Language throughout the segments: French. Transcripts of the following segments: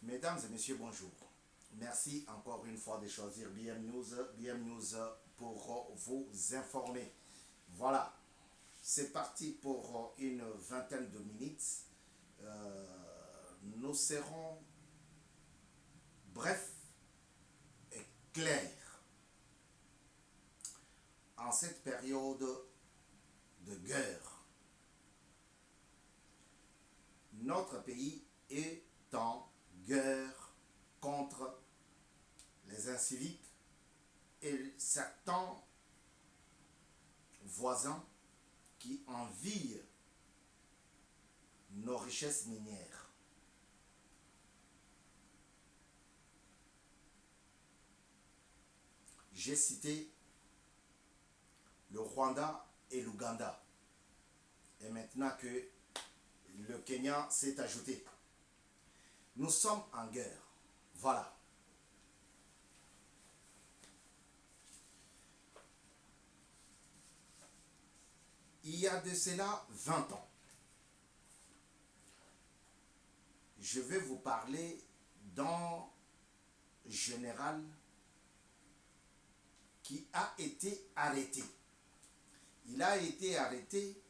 Mesdames et messieurs, bonjour. Merci encore une fois de choisir BM News pour vous informer. Voilà, c'est parti pour une vingtaine de minutes. Nous serons brefs et clairs en cette période de guerre. Notre pays est en guerre contre les inciviques et certains voisins qui envient nos richesses minières. J'ai cité le Rwanda et l'Ouganda. Et maintenant que le Kenya s'est ajouté, nous sommes en guerre. Voilà. Il y a de cela 20 ans, je vais vous parler d'un général qui a été arrêté. Il a été arrêté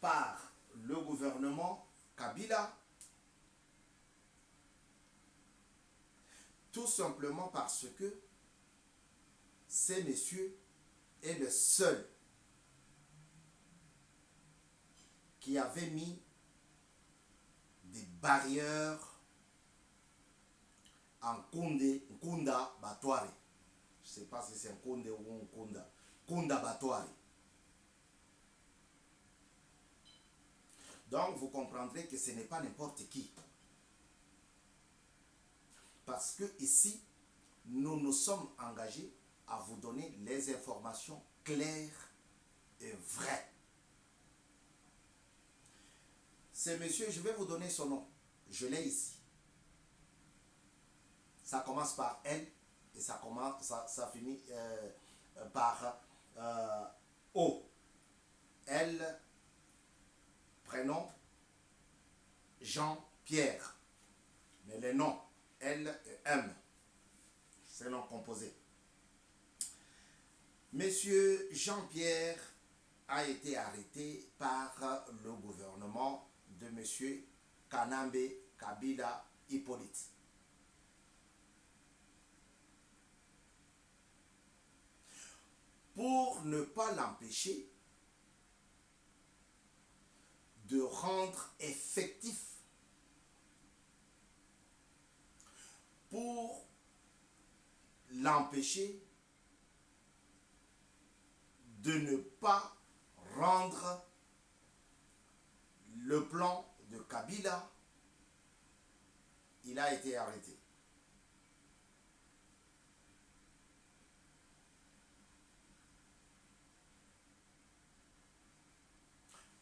par le gouvernement Kabila, tout simplement parce que ce monsieur est le seul qui avait mis des barrières en Kunda Batwari. Je ne sais pas si c'est un Kunde ou un Kunda. Kunda Batwari. Donc vous comprendrez que ce n'est pas n'importe qui. Parce que ici, nous nous sommes engagés à vous donner les informations claires et vraies. C'est monsieur, je vais vous donner son nom. Je l'ai ici. Ça commence par L et ça finit par O. L, prénom Jean-Pierre. Mais les noms L et M, c'est nom composé. Monsieur Jean-Pierre a été arrêté par le gouvernement de monsieur Kanambe Kabila Hippolyte. Pour ne pas l'empêcher de rendre effectif, pour l'empêcher de ne pas rendre le plan de Kabila, il a été arrêté.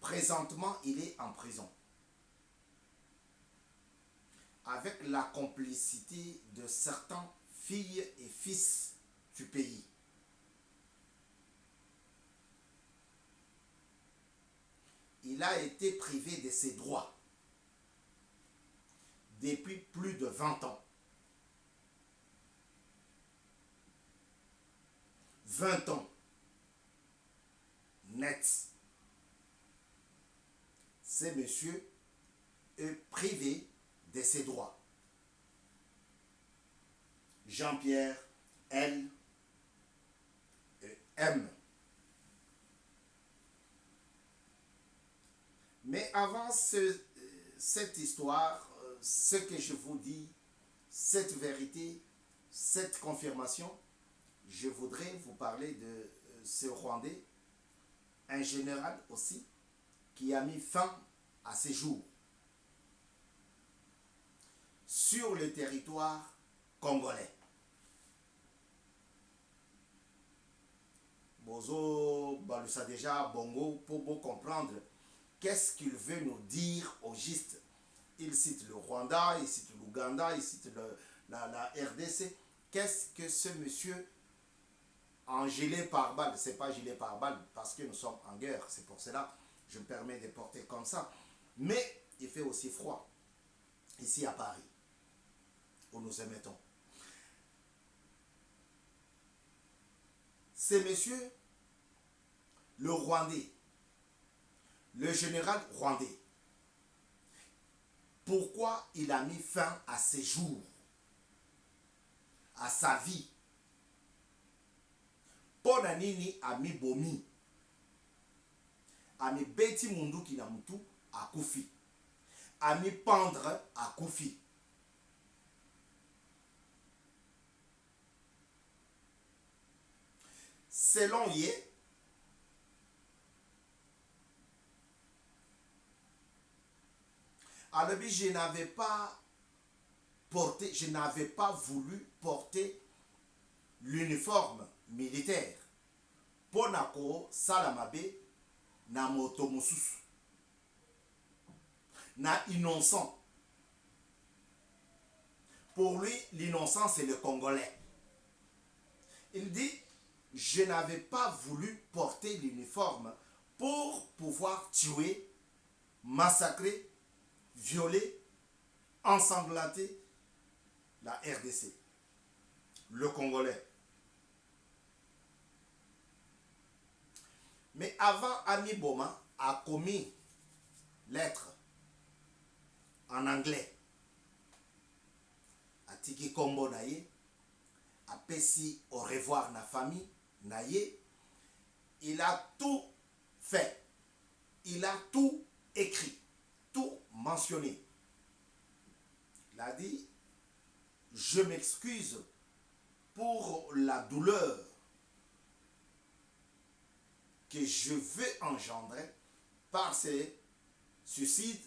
Présentement, il est en prison, avec la complicité de certains filles et fils du pays. Il a été privé de ses droits depuis plus de 20 ans. 20 ans net. Ce monsieur est privé de ses droits. Jean-Pierre, L et M. Mais avant cette histoire, ce que je vous dis, cette vérité, cette confirmation, je voudrais vous parler de ce Rwandais, un général aussi, qui a mis fin à ses jours sur le territoire congolais. Bozo Balusa déjà Bongo pour vous comprendre qu'est-ce qu'il veut nous dire au juste. Il cite le Rwanda, il cite l'Ouganda, il cite la RDC. Qu'est-ce que ce monsieur en gilet pare-balles, c'est pas gilet pare-balles parce que nous sommes en guerre, c'est pour cela que je me permets de porter comme ça. Mais il fait aussi froid ici à Paris. où nous émettons. C'est monsieur le Rwandais, le général rwandais. Pourquoi il a mis fin à ses jours, à sa vie? Pona nini ami bomi, ami beti mundu ki na mutu akufi, ami pendre akufi. Selon Ye, alors je n'avais pas porté, je n'avais pas voulu porter l'uniforme militaire pour nako salamabe na moto mosusu na innocent. Pour lui, l'innocent c'est le Congolais. Il dit, je n'avais pas voulu porter l'uniforme pour pouvoir tuer, massacrer, violer, ensanglanter la RDC, le Congolais. Mais avant, Ami Boma a commis lettre en anglais. Atiki Kombo Naye, a Pessi au revoir na famille Naye. Il a tout fait. Il a tout écrit, tout mentionné. Il a dit, je m'excuse pour la douleur que je veux engendrer par ces suicides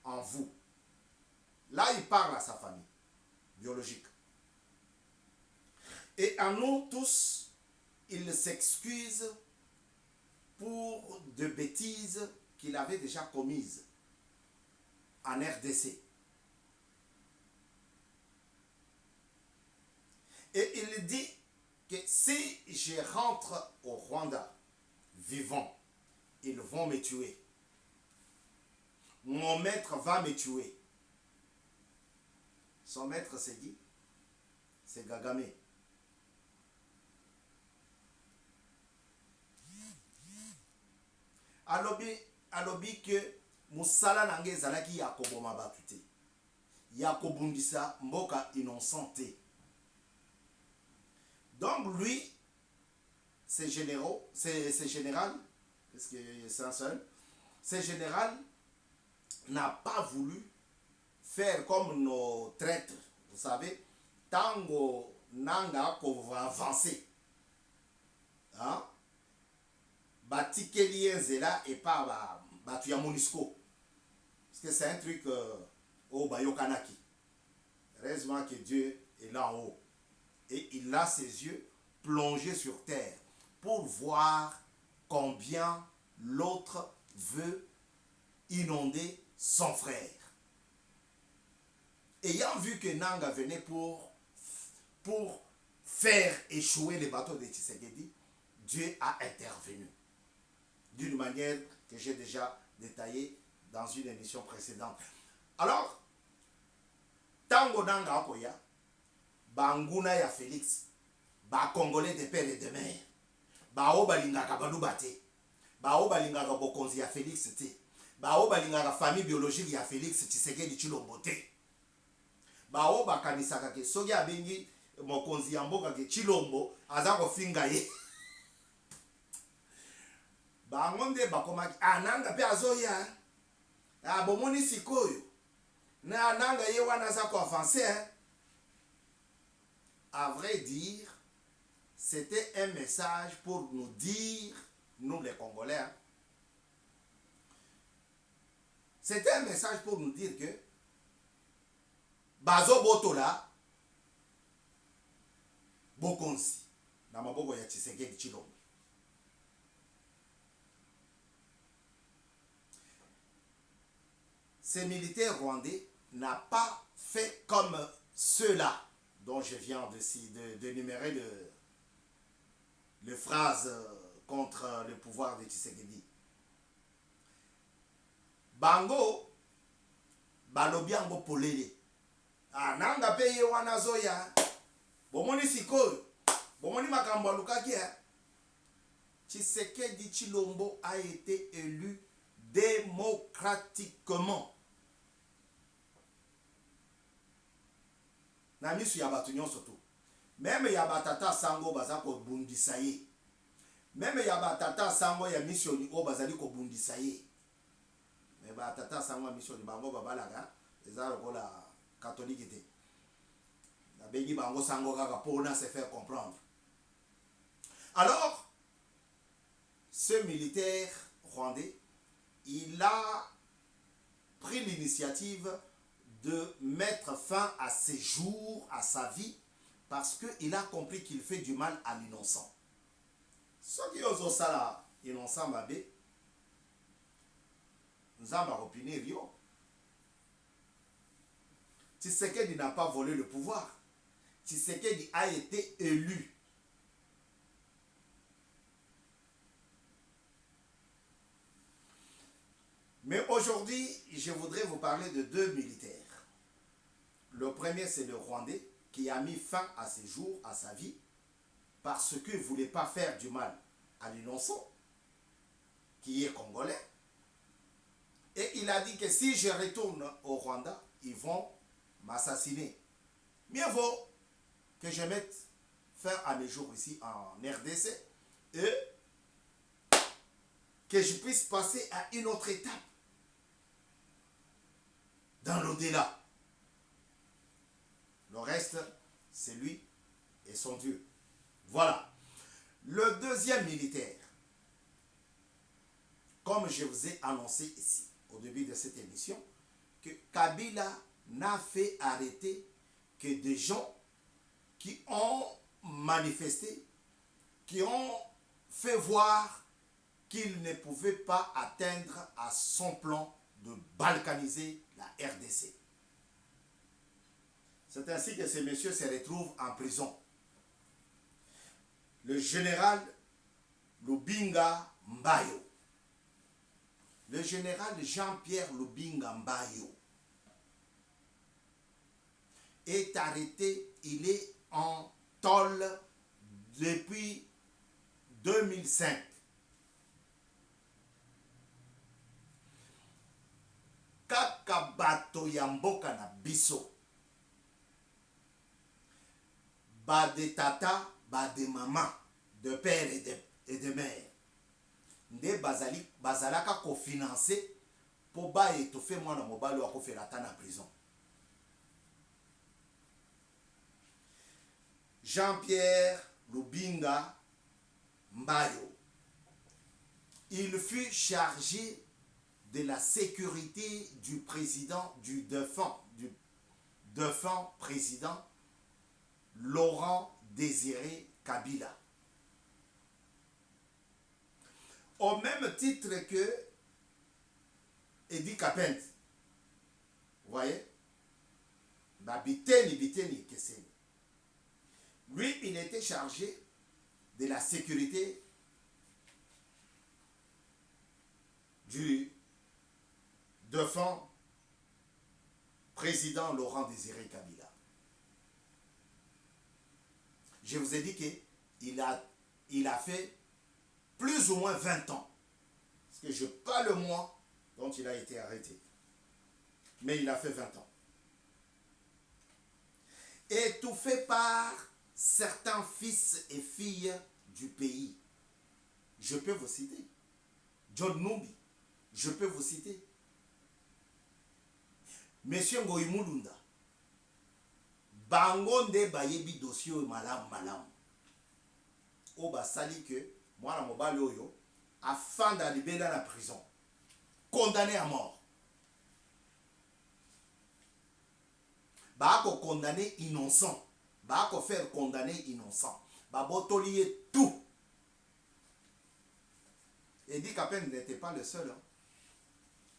en vous. Là, il parle à sa famille biologique. Et à nous tous, il s'excuse pour de bêtises qu'il avait déjà commises en RDC. Et il dit que si je rentre au Rwanda vivant, ils vont me tuer. Mon maître va me tuer. Son maître s'est dit, c'est Kagame. Alobi que musala nange ezalaki ya koboma batu te, ya kobundisa mboka innocente. Donc lui, ces généraux, ces général, parce que c'est un seul, ces général n'a pas voulu faire comme nos traîtres, vous savez, tango nanga ko va avancer. Hein? Batikeli enzela et pas batu ya Monisco. Parce que c'est un truc au Bayokanaki. Heureusement que Dieu est là en haut. Et il a ses yeux plongés sur terre pour voir combien l'autre veut inonder son frère. Ayant vu que Nanga venait pour faire échouer les bateaux de Tshisekedi, Dieu a intervenu d'une manière que j'ai déjà détaillée dans une émission précédente. Alors, Tango Nanga Akoya, Banguna ya Félix, ba Congolais de père et de mère, ba o balingaka bandu bate, ba o balingaka bokonzi ya Félix te, ba o balingaka famille biologique ya Félix Tshisekedi Tshilombo te, ba o bakanisaka ke soki abengi mokonzi ya mboka ke Tshilombo aza kofinga ye. Bango nde bakomaki ananga pe azoya, bomoni sikoyo na ananga ye wana aza ko avancer. À vrai dire, c'était un message pour nous dire, nous les Congolais, c'était un message pour nous dire que Bazo Botola, Bokonsi, na maboko ya Tshisekedi Tshilombo. Ces militaires rwandais n'ont pas fait comme ceux-là dont je viens d'énumérer les phrases contre le pouvoir de Tshisekedi. Bango, balobi yango polele. Nanga pe ye wana zoya. Bomoni sikoyo. Bomoni makambo alukaki. Tshisekedi Tshilombo a été élu démocratiquement. Na misu ya batu nyonso tu. Même ya batata sango baza ko bundisa ye. Même ya batata sango ya mission o bazali ko bundisa ye. Mais batata sango ya mission bango babalaga eza lokola catholique te. Na bengi bango sango kaka pona se faire comprendre. Alors ce militaire rwandais, il a pris l'initiative de mettre fin à ses jours, à sa vie, parce qu'il a compris qu'il fait du mal à l'innocent. Ce qui est aussi innocent, babé, nous avons opiné Rio. Tshisekedi n'a pas volé le pouvoir. Tshisekedi a été élu. Mais aujourd'hui, je voudrais vous parler de deux militaires. Le premier, c'est le Rwandais qui a mis fin à ses jours, à sa vie, parce qu'il ne voulait pas faire du mal à l'innocent, qui est congolais. Et il a dit que si je retourne au Rwanda, ils vont m'assassiner. Mieux vaut que je mette fin à mes jours ici en RDC et que je puisse passer à une autre étape dans l'au-delà. Le reste, c'est lui et son Dieu. Voilà. Le deuxième militaire, comme je vous ai annoncé ici, au début de cette émission, que Kabila n'a fait arrêter que des gens qui ont manifesté, qui ont fait voir qu'ils ne pouvaient pas atteindre à son plan de balkaniser la RDC. C'est ainsi que ces messieurs se retrouvent en prison. Le général Lubinga Mbayo, le général Jean-Pierre Lubinga Mbayo est arrêté, il est en tôle depuis 2005. Kaka bato ya mboka na biso, ba de tata, ba de maman, de père et de mère, nde bazalaka kofinanse po ba étoffe mwana mobali wa kofela ata na prison. Jean-Pierre Lubinga Mbayo, il fut chargé de la sécurité du président, du défunt président Laurent Désiré Kabila. Au même titre que Edi Kapent. Vous voyez? Biteni Keseni. Lui, il était chargé de la sécurité du défunt président Laurent Désiré Kabila. Je vous ai dit qu'il a fait plus ou moins 20 ans. Parce que je n'ai pas le mois dont il a été arrêté. Mais il a fait 20 ans. Étouffé par certains fils et filles du pays. Je peux vous citer. John Numbi. Je peux vous citer. Monsieur Ngoyi Mulunda. Bangonde bayebi dossier malam. Oba sali que moi mobali oyo afin d'arriver dans la prison. Condamné à mort. Bako condamné innocent. Bako faire condamner innocent. Babotolier tout. Et dit qu'Apen n'était pas le seul. Hein.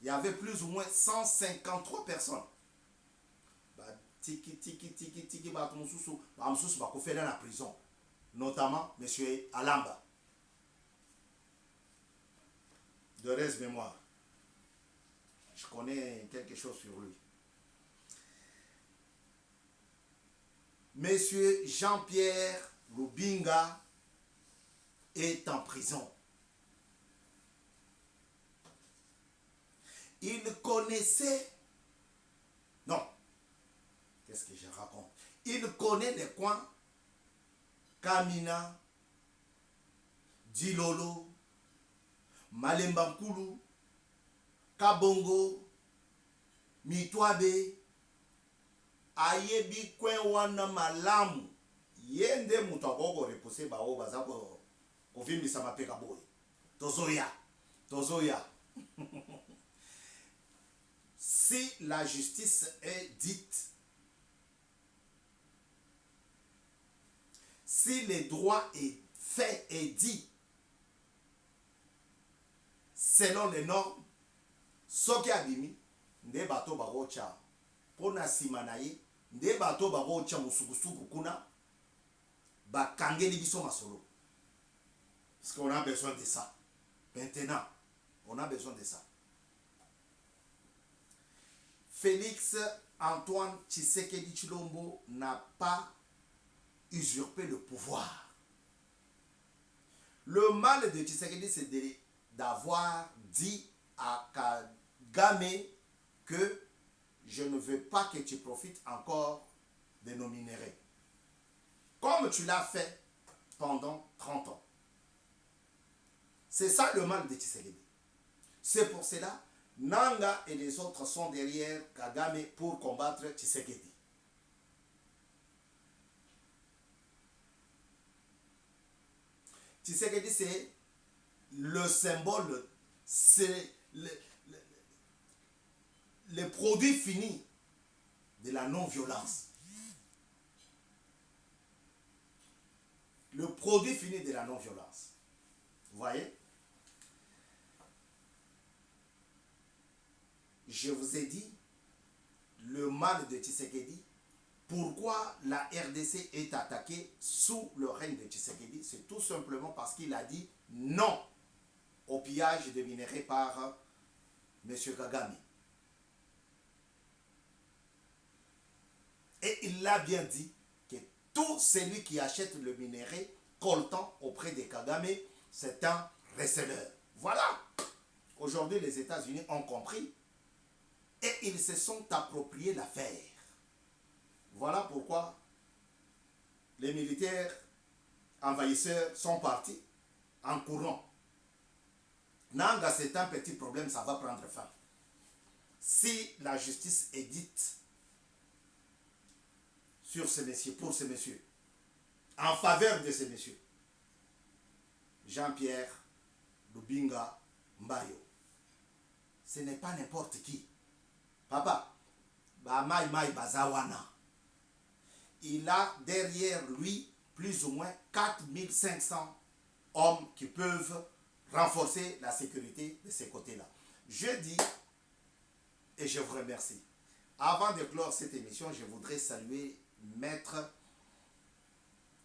Il y avait plus ou moins 153 personnes. Tiki, bako faire dans la prison. Notamment M. Alamba. De reste mémoire. Je connais quelque chose sur lui. Monsieur Jean-Pierre Lubinga est en prison. Il connaissait... Non. Qu'est-ce que je raconte? Il connaît les coins Kamina, Dilolo, Malembankulu, Kabongo, Mitwabe, Ayebi kwen wana malamu. Yende mutagoko repose ba o bazako kovimbi sama peka boy. Tozoya. Tozoya. Si la justice est dite, si le droit est fait et dit selon les normes, soki abimi nde bato bagocha pona simanaye nde bato bagocha musukusuku kuna bakangeli biso masolo. Parce qu'on a besoin de ça. Maintenant, on a besoin de ça. Félix Antoine Tshisekedi Tshilombo n'a pas usurpé le pouvoir. Le mal de Tshisekedi, c'est d'avoir dit à Kagame que je ne veux pas que tu profites encore de nos minéraux. Comme tu l'as fait pendant 30 ans. C'est ça le mal de Tshisekedi. C'est pour cela Nanga et les autres sont derrière Kagame pour combattre Tshisekedi. Tshisekedi, c'est le symbole, c'est le produit fini de la non-violence. Le produit fini de la non-violence. Vous voyez? Je vous ai dit, le mal de Tshisekedi, pourquoi la RDC est attaquée sous le règne de Tshisekedi, c'est tout simplement parce qu'il a dit non au pillage de minerais par M. Kagame. Et il l'a bien dit que tout celui qui achète le minerai coltant auprès de Kagame, c'est un receleur. Voilà. Aujourd'hui, les États-Unis ont compris et ils se sont appropriés l'affaire. Voilà pourquoi les militaires envahisseurs sont partis en courant. Nanga, c'est un petit problème, ça va prendre fin. Si la justice est dite sur ces messieurs, pour ces messieurs, en faveur de ces messieurs, Jean-Pierre Lubinga Mbayo, ce n'est pas n'importe qui. Papa, Bamai Mai Bazawana, il a derrière lui plus ou moins 4500 hommes qui peuvent renforcer la sécurité de ces côtés-là. Je dis, et je vous remercie. Avant de clore cette émission, je voudrais saluer Maître,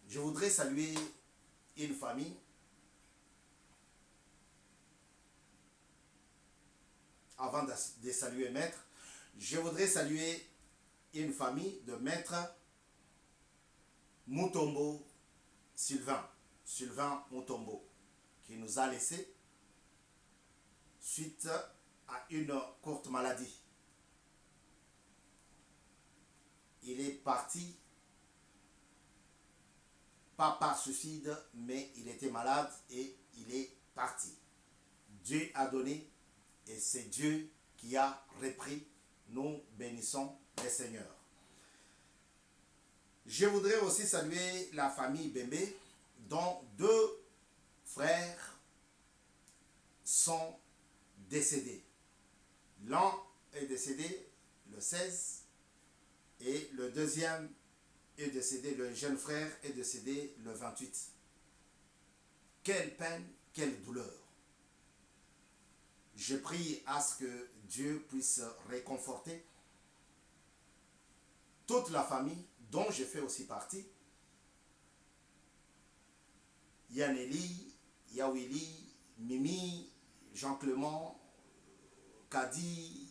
je voudrais saluer une famille. Avant de saluer Maître, je voudrais saluer une famille de Maître Mutombo Sylvain Mutombo, qui nous a laissé suite à une courte maladie. Il est parti, pas par suicide, mais il était malade et il est parti. Dieu a donné et c'est Dieu qui a repris. Nous bénissons le Seigneur. Je voudrais aussi saluer la famille Bembe, dont 2 frères sont décédés. L'un est décédé le 16 et le deuxième est décédé, le jeune frère est décédé le 28. Quelle peine, quelle douleur. Je prie à ce que Dieu puisse réconforter toute la famille dont je fais aussi partie. Yaneli, Yawili, Mimi, Jean-Clément, Kadi,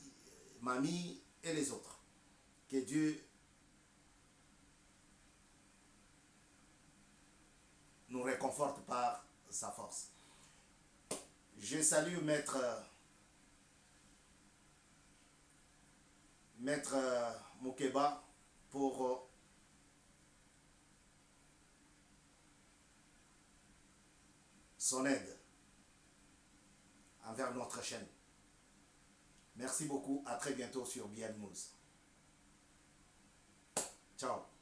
Mami et les autres. Que Dieu réconforte par sa force. Je salue Maître Moukeba pour son aide envers notre chaîne. Merci beaucoup. À très bientôt sur BN News. Ciao.